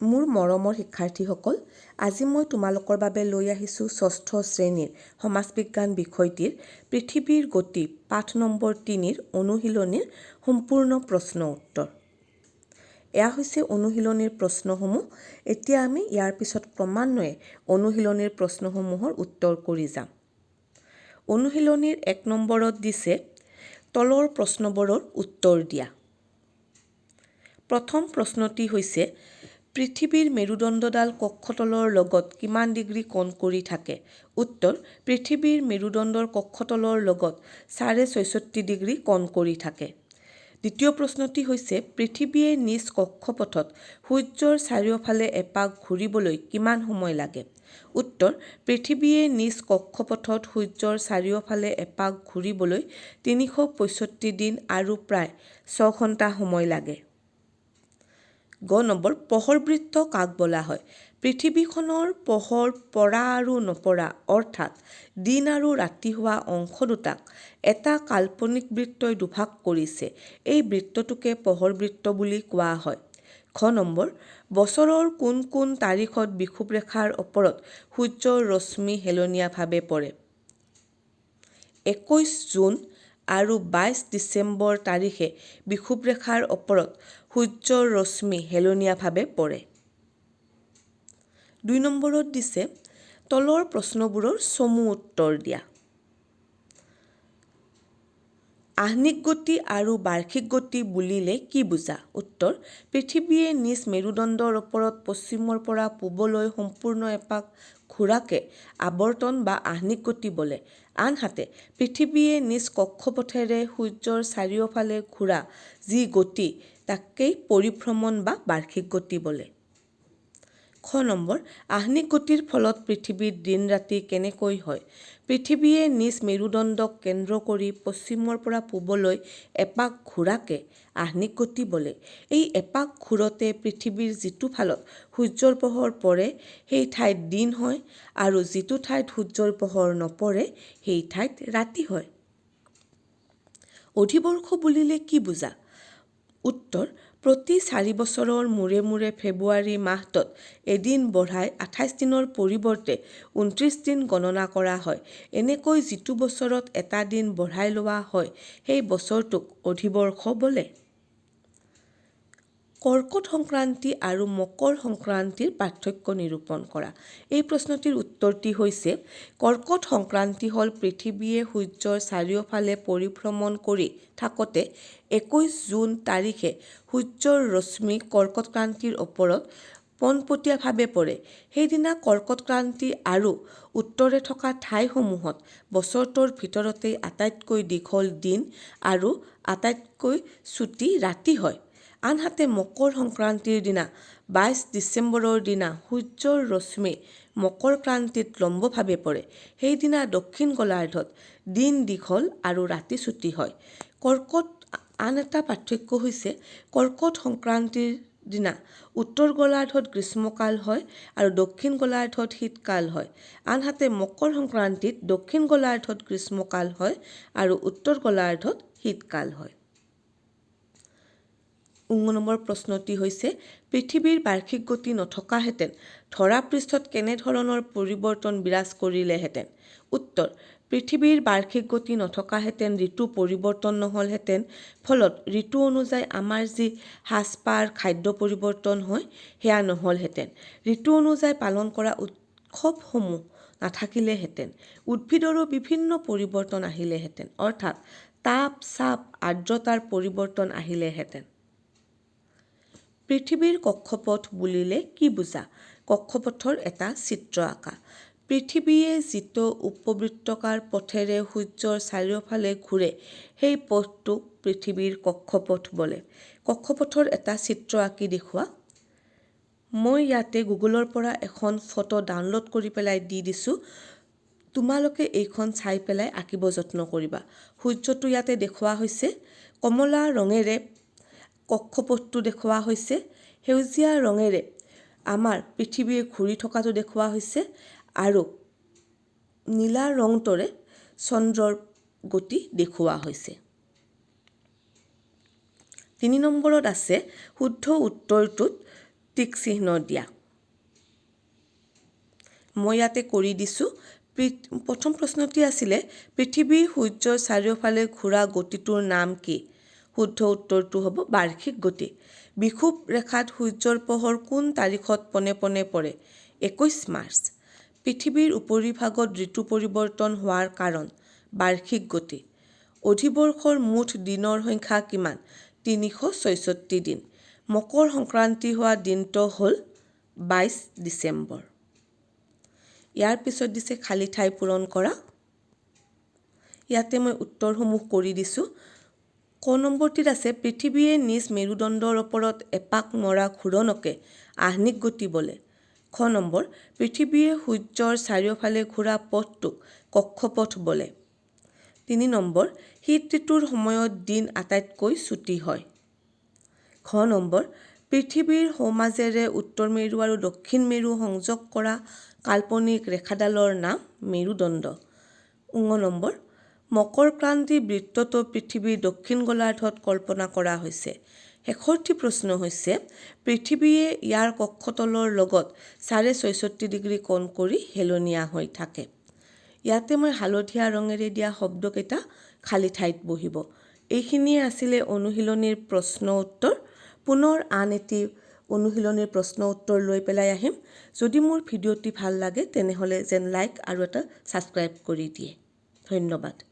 মোৰ মৰমৰ শিক্ষাৰ্থীসকল, আজি মই তোমালোকৰ বাবে লৈ আহিছোঁ ষষ্ঠ শ্ৰেণীৰ সমাজ বিজ্ঞান বিষয়টিৰ পৃথিৱীৰ গতি পাঠ নম্বৰ ৩ৰ অনুশীলনীৰ সম্পূৰ্ণ প্ৰশ্ন উত্তৰ। এয়া হৈছে অনুশীলনীৰ প্ৰশ্নসমূহ। এতিয়া আমি ইয়াৰ পিছত ক্ৰমান্বয়ে অনুশীলনীৰ প্ৰশ্নসমূহৰ উত্তৰ কৰি যাম। অনুশীলনীৰ ১ নম্বৰত দিছে তলৰ প্ৰশ্নবোৰৰ উত্তৰ দিয়া। প্ৰথম প্ৰশ্নটি হৈছে পৃথিৱীৰ মেৰুদণ্ডডাল কক্ষতলৰ লগত কিমান ডিগ্ৰী কোণ কৰি থাকে? উত্তৰ: পৃথিৱীৰ মেৰুদণ্ডৰ কক্ষতলৰ লগত ৬৬ ডিগ্ৰী কোণ কৰি থাকে। দ্বিতীয় প্ৰশ্নটি হৈছে পৃথিৱীয়ে নিজ কক্ষপথত সূৰ্যৰ চাৰিওফালে এপাক ঘূৰিবলৈ কিমান সময় লাগে? উত্তৰ: পৃথিৱীয়ে নিজ কক্ষপথত সূৰ্যৰ চাৰিওফালে এপাক ঘূৰিবলৈ ৩৬৫ দিন আৰু প্ৰায় ৬ ঘণ্টা সময় লাগে। গ নম্বৰ, পোহৰবৃত্ত কাক বোলা হয়? পৃথিৱীখনৰ পোহৰ পৰা আৰু নপৰা অৰ্থাৎ দিন আৰু ৰাতি হোৱা অংশ দুটাক এটা কাল্পনিক বৃত্তই দুভাগ কৰিছে। এই বৃত্তটোকে পোহৰবৃত্ত বুলি কোৱা হয়। খ নম্বৰ, বছৰৰ কোন কোন তাৰিখত বিষুৱ ৰেখাৰ ওপৰত সূৰ্যৰ ৰশ্মি হেলনীয়াভাৱে পৰে? ২১ জুন আৰু ২২ ডিচেম্বৰ তাৰিখে বিষুৱ ৰেখাৰ ওপৰত সূৰ্যৰ ৰশ্মি হেলনীয়াভাৱে পৰে। ২ নম্বৰত দিছে তলৰ প্ৰশ্নবোৰৰ চমু উত্তৰ দিয়া। আহ্নিক গতি আৰু বাৰ্ষিক গতি বুলিলে কি বুজা? উত্তৰ: পৃথিৱীয়ে নিজ মেৰুদণ্ডৰ ওপৰত পশ্চিমৰ পৰা পূবলৈ সম্পূৰ্ণ এপাক ঘূৰাকে আৱৰ্তন বা আহ্নিক গতি বোলে। আনহাতে পৃথিৱীয়ে নিজ কক্ষপথেৰে সূৰ্যৰ চাৰিওফালে ঘূৰা যি গতি তাকেই পৰিভ্ৰমণ বা বাৰ্ষিক গতি বোলে। খ নম্বৰ, আহ্নিক গতিৰ ফলত পৃথিৱীৰ দিন-ৰাতি কেনেকৈ হয়? পৃথিৱীয়ে নিজ মেৰুদণ্ডক কেন্দ্ৰ কৰি পশ্চিমৰ পৰা পূবলৈ এপাক ঘূৰাকে আহ্নিক গতি বোলে। এই এপাক ঘূৰোতে পৃথিৱীৰ যিটো ফালত সূৰ্যৰ পোহৰ পৰে সেই ঠাইত দিন হয় আৰু যিটো ঠাইত সূৰ্যৰ পোহৰ নপৰে সেই ঠাইত ৰাতি হয়। অধিবৰ্ষ বুলিলে কি বুজা? উত্তৰ: প্ৰতি ৪ বছৰৰ মূৰে মূৰে ফেব্ৰুৱাৰী মাহটোত এদিন বঢ়াই ২৮ দিনৰ পৰিৱৰ্তে ২৯ দিন গণনা কৰা হয়। এনেকৈ যিটো বছৰত এটা দিন বঢ়াই লোৱা হয় সেই বছৰটোক অধিবৰ্ষ বোলে। কৰ্কট সংক্ৰান্তি আৰু মকৰ সংক্ৰান্তিৰ পাৰ্থক্য নিৰূপণ কৰা। এই প্ৰশ্নটিৰ উত্তৰটি হৈছে কৰ্কট সংক্ৰান্তি হ'ল পৃথিৱীয়ে সূৰ্যৰ চাৰিওফালে পৰিভ্ৰমণ কৰি থাকোঁতে ২১ জুন তাৰিখে সূৰ্যৰ ৰশ্মি কৰ্কটক্ৰান্তিৰ ওপৰত পোনপটীয়াভাৱে পৰে। সেইদিনা কৰ্কটক্ৰান্তি আৰু উত্তৰে থকা ঠাইসমূহত বছৰটোৰ ভিতৰতেই আটাইতকৈ দীঘল দিন আৰু আটাইতকৈ চুটি ৰাতি হয়। আনহাতে মকৰ সংক্ৰান্তিৰ দিনা ২২ ডিচেম্বৰৰ দিনা সূৰ্যৰ ৰশ্মি মকৰ ক্ৰান্তিত লম্বভাৱে পৰে। সেইদিনা দক্ষিণ গোলাৰ্ধত দিন দীঘল আৰু ৰাতি চুটি হয়। আন এটা পাৰ্থক্য হৈছে কৰ্কট সংক্ৰান্তিৰ দিনা উত্তৰ গোলাৰ্ধত গ্ৰীষ্মকাল হয় আৰু দক্ষিণ গোলাৰ্ধত শীতকাল হয়। আনহাতে মকৰ সংক্ৰান্তিত দক্ষিণ গোলাৰ্ধত গ্ৰীষ্মকাল হয় আৰু উত্তৰ গোলাৰ্ধত শীতকাল হয়। ১ নম্বৰ প্ৰশ্নটি হৈছে পৃথিৱীৰ বাৰ্ষিক গতি নথকাহেঁতেন ধৰাপৃষ্ঠত কেনেধৰণৰ পৰিৱৰ্তন বিৰাজ কৰিলেহেঁতেন? উত্তৰ: পৃথিৱীৰ বাৰ্ষিক গতি নথকাহেঁতেন ঋতু পৰিৱৰ্তন নহলহেঁতেন। ফলত ঋতু অনুযায়ী আমাৰ যি সাজপাৰ খাদ্য পৰিৱৰ্তন হয় সেয়া নহলহেঁতেন। ঋতু অনুযায়ী পালন কৰা উৎসৱসমূহ নাথাকিলেহেঁতেন। উদ্ভিদৰো বিভিন্ন পৰিৱৰ্তন আহিলেহেঁতেন। অৰ্থাৎ তাপ, চাপ, আৰ্দ্ৰতাৰ পৰিৱৰ্তন আহিলেহেঁতেন। পৃথিৱীৰ কক্ষপথ বুলিলে কি বুজা? কক্ষপথৰ এটা চিত্ৰ আঁকা। পৃথিৱীয়ে যিটো উপবৃত্তাকাৰ পথেৰে সূৰ্যৰ চাৰিওফালে ঘূৰে সেই পথটোক পৃথিৱীৰ কক্ষপথ বোলে। কক্ষপথৰ এটা চিত্ৰ আঁকি দেখুওৱা। মই ইয়াতে গুগলৰ পৰা এখন ফটো ডাউনলোড কৰি পেলাই দি দিছোঁ। তোমালোকে এইখন চাই পেলাই আঁকিব যত্ন কৰিবা। সূৰ্যটো ইয়াতে দেখুওৱা হৈছে। কমলা ৰঙেৰে কক্ষপথটো দেখুওৱা হৈছে। সেউজীয়া ৰঙেৰে আমাৰ পৃথিৱীয়ে ঘূৰি থকাটো দেখুওৱা হৈছে আৰু নীলা ৰংটোৰে চন্দ্ৰৰ গতি দেখুওৱা হৈছে। ৩ নম্বৰত আছে শুদ্ধ উত্তৰটোত টিক চিহ্ন দিয়া মই ইয়াতে কৰি দিছোঁ প্ৰথম প্ৰশ্নটি আছিলে পৃথিৱীৰ সূৰ্যৰ চাৰিওফালে ঘূৰা গতিটোৰ নাম কি শুদ্ধ উত্তৰটো হ'ব বাৰ্ষিক গতি বিষুৱ ৰেখাত সূৰ্যৰ পোহৰ কোন তাৰিখত পোনে পোনে পৰে 21 মাৰ্চ পৃথিৱীৰ উপৰিভাগত ঋতু পৰিৱৰ্তন হোৱাৰ কাৰণ বাৰ্ষিক গতি অধিবৰ্ষৰ মুঠ দিনৰ সংখ্যা কিমান 366 দিন মকৰ সংক্ৰান্তি হোৱা দিনটো হ'ল 22 ডিচেম্বৰ ইয়াৰ পিছত দিছে খালী ঠাই পূৰণ কৰা ইয়াতে মই উত্তৰসমূহ কৰি দিছোঁ ক নম্বৰটিত আছে পৃথিৱীয়ে নিজ মেৰুদণ্ডৰ ওপৰত এপাক মৰা ঘূৰণকে আহ্নিক গতি বোলে খ নম্বৰ পৃথিৱীয়ে সূৰ্যৰ চাৰিওফালে ঘূৰা পথটোক কক্ষপথ বোলে 3 নম্বৰ শীত ঋতুৰ সময়ত দিন আটাইতকৈ চুটি হয় খ নম্বৰ পৃথিৱীৰ সোঁমাজেৰে উত্তৰ মেৰু আৰু দক্ষিণ মেৰু সংযোগ কৰা কাল্পনিক ৰেখাডালৰ নাম মেৰুদণ্ড নম্বৰ মকৰ ক্ৰান্তি বৃত্তটো পৃথিৱীৰ দক্ষিণ গোলাৰ্ধত কল্পনা কৰা হৈছে শেষৰটি প্ৰশ্ন হৈছে পৃথিৱীয়ে ইয়াৰ কক্ষতলৰ লগত 66.5 ডিগ্ৰী কোণ কৰি হেলনীয়া হৈ থাকে ইয়াতে মই হালধীয়া ৰঙেৰে দিয়া শব্দকেইটা খালী ঠাইত বহিব এইখিনিয়ে আছিলে অনুশীলনীৰ প্ৰশ্ন উত্তৰ পুনৰ আন এটি অনুশীলনীৰ প্ৰশ্ন উত্তৰ লৈ পেলাই আহিম যদি মোৰ ভিডিঅ'টি ভাল লাগে তেনেহ'লে যেন লাইক আৰু এটা ছাবস্ক্ৰাইব কৰি দিয়ে ধন্যবাদ